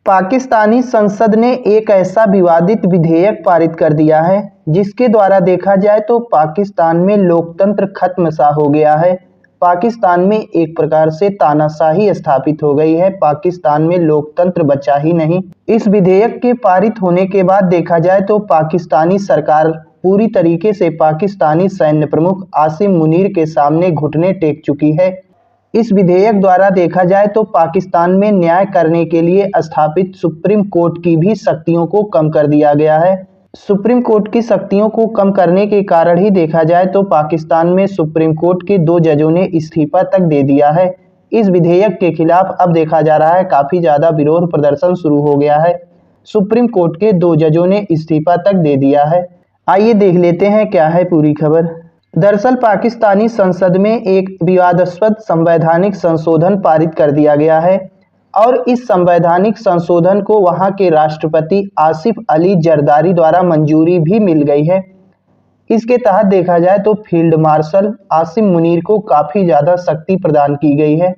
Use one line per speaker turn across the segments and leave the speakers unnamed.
पाकिस्तानी संसद ने एक ऐसा विवादित विधेयक पारित कर दिया है जिसके द्वारा देखा जाए तो पाकिस्तान में लोकतंत्र खत्म सा हो गया है। पाकिस्तान में एक प्रकार से तानाशाही स्थापित हो गई है। पाकिस्तान में लोकतंत्र बचा ही नहीं। इस विधेयक के पारित होने के बाद देखा जाए तो पाकिस्तानी सरकार पूरी तरीके से पाकिस्तानी सैन्य प्रमुख आसिम मुनीर के सामने घुटने टेक चुकी है। इस विधेयक द्वारा देखा जाए तो पाकिस्तान में न्याय करने के लिए स्थापित सुप्रीम कोर्ट की भी शक्तियों को कम कर दिया गया है। सुप्रीम कोर्ट की शक्तियों को कम करने के कारण ही देखा जाए तो पाकिस्तान में सुप्रीम कोर्ट के 2 जजों ने इस्तीफा तक दे दिया है। इस विधेयक के खिलाफ अब देखा जा रहा है काफी ज्यादा विरोध प्रदर्शन शुरू हो गया है। सुप्रीम कोर्ट के 2 जजों ने इस्तीफा तक दे दिया है। आइए देख लेते हैं क्या है पूरी खबर। दरअसल पाकिस्तानी संसद में एक विवादास्पद संवैधानिक संशोधन पारित कर दिया गया है और इस संवैधानिक संशोधन को वहां के राष्ट्रपति आसिफ अली जरदारी द्वारा मंजूरी भी मिल गई है। इसके तहत देखा जाए तो फील्ड मार्शल आसिम मुनीर को काफी ज्यादा शक्ति प्रदान की गई है।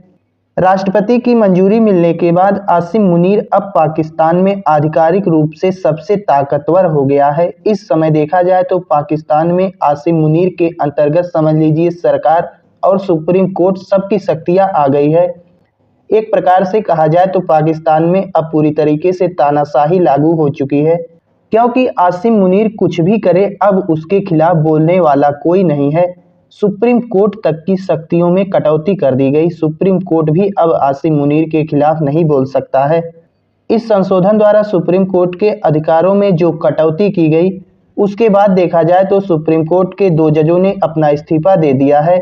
राष्ट्रपति की मंजूरी मिलने के बाद आसिम मुनीर अब पाकिस्तान में आधिकारिक रूप से सबसे ताकतवर हो गया है। इस समय देखा जाए तो पाकिस्तान में आसिम मुनीर के अंतर्गत समझ लीजिए सरकार और सुप्रीम कोर्ट सबकी शक्तियां आ गई है। एक प्रकार से कहा जाए तो पाकिस्तान में अब पूरी तरीके से तानाशाही लागू हो चुकी है, क्योंकि आसिम मुनीर कुछ भी करे अब उसके खिलाफ बोलने वाला कोई नहीं है। सुप्रीम कोर्ट तक की शक्तियों में कटौती कर दी गई। सुप्रीम कोर्ट भी अब आसिम मुनीर के खिलाफ नहीं बोल सकता है। इस संशोधन द्वारा सुप्रीम कोर्ट के अधिकारों में जो कटौती की गई, उसके बाद देखा जाए तो सुप्रीम कोर्ट के 2 जजों ने अपना इस्तीफा दे दिया है।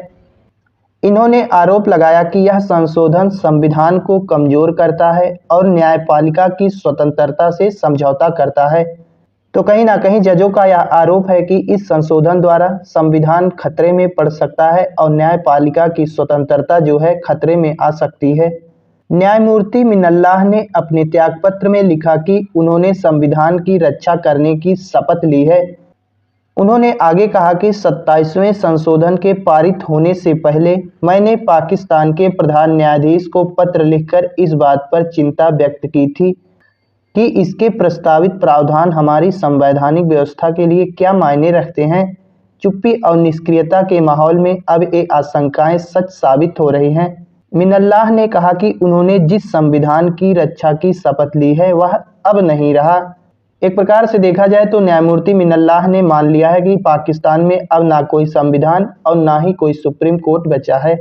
इन्होंने आरोप लगाया कि यह संशोधन संविधान को कमजोर करता है और न्यायपालिका की स्वतंत्रता से समझौता करता है। तो कहीं ना कहीं जजों का यह आरोप है कि इस संशोधन द्वारा संविधान खतरे में पड़ सकता है और न्यायपालिका की स्वतंत्रता जो है खतरे में आ सकती है। न्यायमूर्ति मिनल्लाह ने अपने त्यागपत्र में लिखा कि उन्होंने संविधान की रक्षा करने की शपथ ली है। उन्होंने आगे कहा कि 27वें संशोधन के पारित होने से पहले मैंने पाकिस्तान के प्रधान न्यायाधीश को पत्र लिखकर इस बात पर चिंता व्यक्त की थी कि इसके प्रस्तावित प्रावधान हमारी संवैधानिक व्यवस्था के लिए क्या मायने रखते हैं। चुप्पी और निष्क्रियता के माहौल में अब ये आशंकाएं सच साबित हो रही हैं। मिनल्लाह ने कहा कि उन्होंने जिस संविधान की रक्षा की शपथ ली है वह अब नहीं रहा। एक प्रकार से देखा जाए तो न्यायमूर्ति मिनल्लाह ने मान लिया है कि पाकिस्तान में अब ना कोई संविधान और ना ही कोई सुप्रीम कोर्ट बचा है।